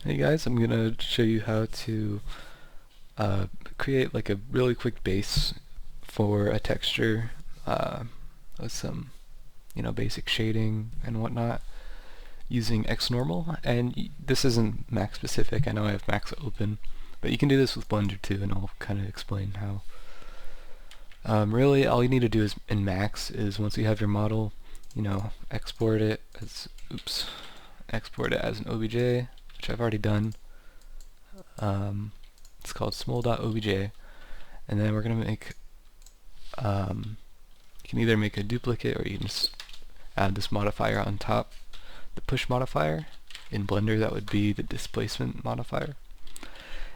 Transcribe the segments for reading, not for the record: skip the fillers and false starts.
Hey guys, I'm gonna show you how to create like a really quick base for a texture with some, basic shading and whatnot using xNormal. And this isn't Mac specific. I know I have Macs open, but you can do this with Blender too, and I'll kind of explain how. Really, all you need to do is in Max is once you have your model, export it as export it as an OBJ, which I've already done. It's called small.obj, and then we're gonna make you can either make a duplicate or you can just add this modifier on top. The push modifier in Blender, that would be the displacement modifier,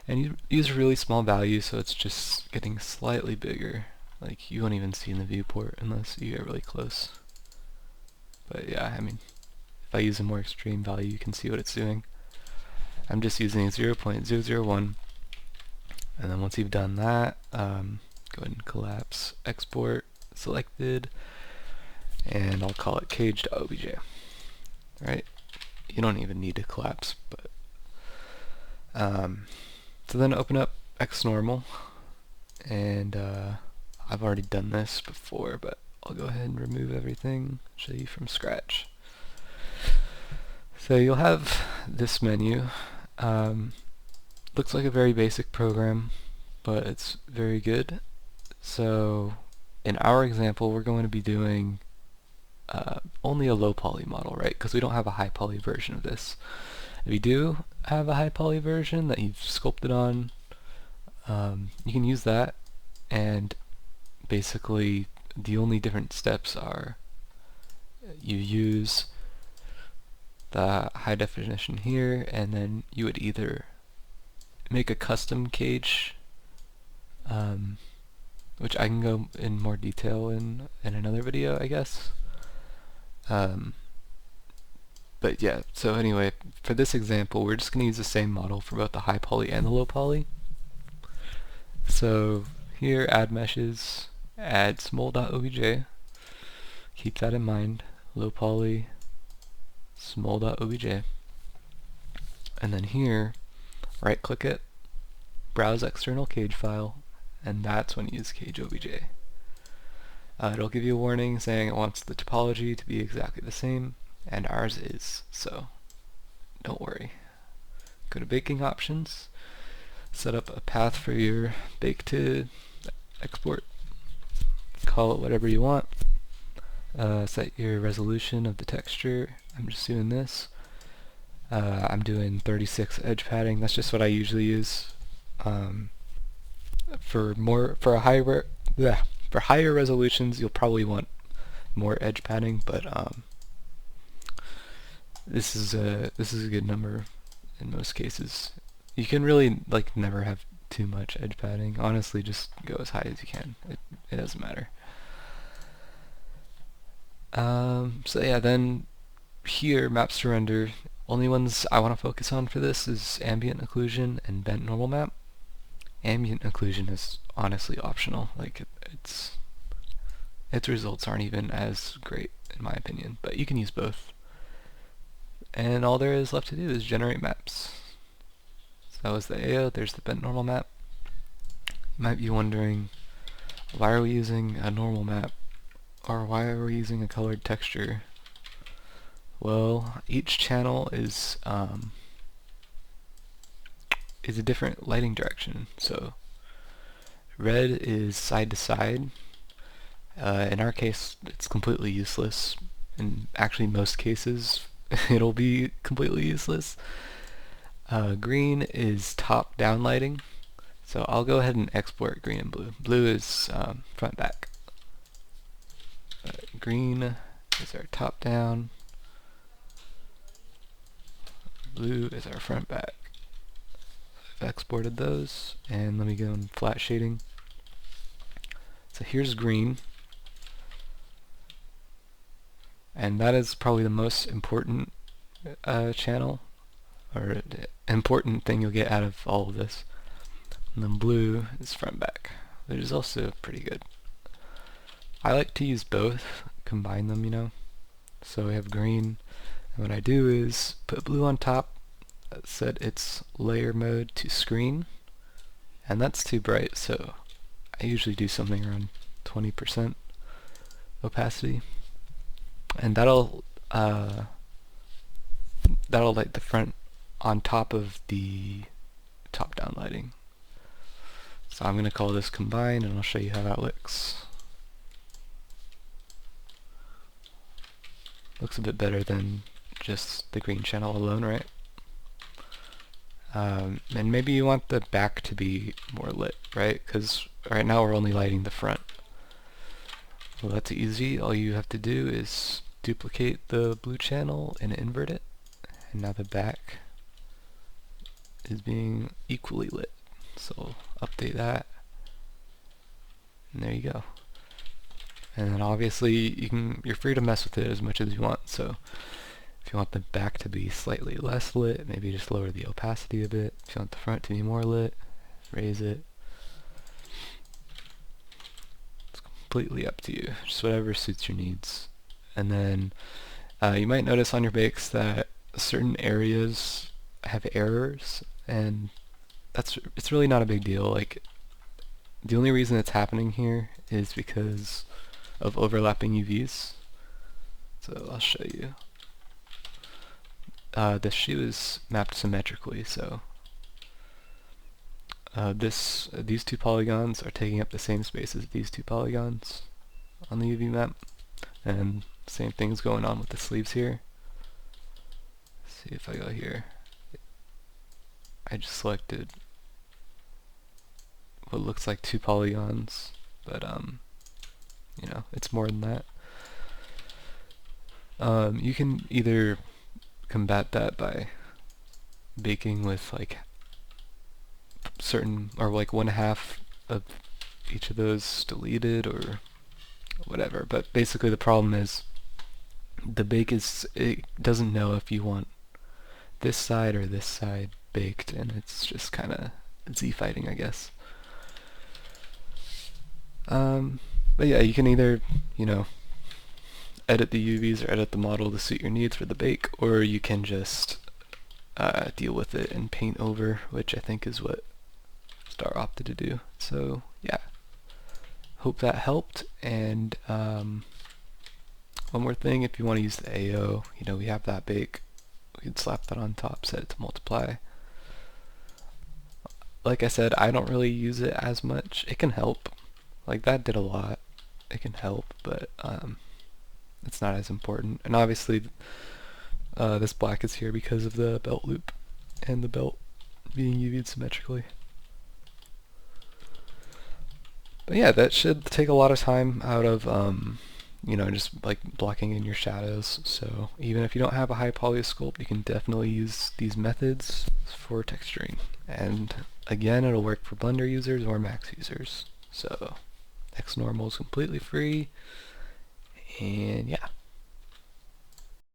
and you use a really small value, so it's just getting slightly bigger. Like, you won't even see in the viewport unless you get really close. But yeah, I mean, if I use a more extreme value, you can see what it's doing. I'm just using 0.001, and then once you've done that, go ahead and collapse export selected, and I'll call it cage.obj. Right? You don't even need to collapse, but so then open up xNormal, and I've already done this before, but I'll go ahead and remove everything, show you from scratch. So you'll have this menu. Looks like a very basic program, but it's very good. So in our example, we're going to be doing only a low poly model, right? Because we don't have a high poly version of this. If you do have a high poly version that you've sculpted on, you can use that, and basically the only different steps are you use the high definition here, and then you would either make a custom cage, which I can go in more detail in another video, I guess. But yeah, so anyway, for this example, we're just going to use the same model for both the high poly and the low poly. So here, add meshes, add small.obj, keep that in mind, low poly, small.obj, and then here, right click it, browse external cage file, and that's when you use cage.obj. It'll give you a warning saying it wants the topology to be exactly the same, and ours is, so don't worry. Go to baking options, set up a path for your bake to export, call it whatever you want, set your resolution of the texture. I'm just doing this. I'm doing 36 edge padding. That's just what I usually use. For higher resolutions, you'll probably want more edge padding, but this is a good number in most cases. You can really never have too much edge padding. Honestly, just go as high as you can. It doesn't matter. So yeah, then here, maps to render. Only ones I want to focus on for this is ambient occlusion and bent normal map. Ambient occlusion is honestly optional. Its results aren't even as great in my opinion, but you can use both. And all there is left to do is generate maps. So that was the AO, there's the bent normal map. You might be wondering, why are we using a normal map? Or why are we using a colored texture? Well, each channel is a different lighting direction. So red is side to side. In our case, it's completely useless. In actually most cases, it'll be completely useless. Green is top-down lighting. So I'll go ahead and export green and blue. Blue is front back. Green is our top-down. Blue is our front back. I've exported those, and let me go in flat shading. So here's green, and that is probably the most important channel, or important thing you'll get out of all of this. And then blue is front back, which is also pretty good. I like to use both, combine them, So we have green, and what I do is put blue on top, set its layer mode to screen, and that's too bright, so I usually do something around 20% opacity, and that'll light the front on top of the top-down lighting. So I'm going to call this combine, and I'll show you how that looks. Looks a bit better than just the green channel alone, right? And maybe you want the back to be more lit, right? Because right now we're only lighting the front. Well, that's easy. All you have to do is duplicate the blue channel and invert it, and now the back is being equally lit. So update that, and there you go. And then obviously you're free to mess with it as much as you want. So if you want the back to be slightly less lit, maybe just lower the opacity a bit. If you want the front to be more lit, raise it. It's completely up to you, just whatever suits your needs. And then you might notice on your bakes that certain areas have errors, and it's really not a big deal. Like, the only reason it's happening here is because of overlapping UVs. So I'll show you. The shoe is mapped symmetrically, so these two polygons are taking up the same space as these two polygons on the UV map, and same thing's going on with the sleeves here. Let's see if I go here. I just selected what looks like two polygons, but you know, it's more than that. You can either combat that by baking with like certain, or like 1/2 of each of those deleted or whatever, but basically the problem is the bake it doesn't know if you want this side or this side baked, and it's just kind of Z fighting, I guess. But yeah, you can either, you know, edit the UVs or edit the model to suit your needs for the bake, or you can just deal with it and paint over, which I think is what Star opted to do. So yeah, hope that helped. And one more thing, if you want to use the AO, you know, we have that bake. We can slap that on top, set it to multiply. Like I said, I don't really use it as much. It can help. Like, that did a lot. It can help, but it's not as important. And obviously this black is here because of the belt loop and the belt being UV'd symmetrically. But yeah, that should take a lot of time out of you know, just like blocking in your shadows. So even if you don't have a high poly sculpt, you can definitely use these methods for texturing. And again, it'll work for Blender users or Max users. So xNormal is completely free, and yeah.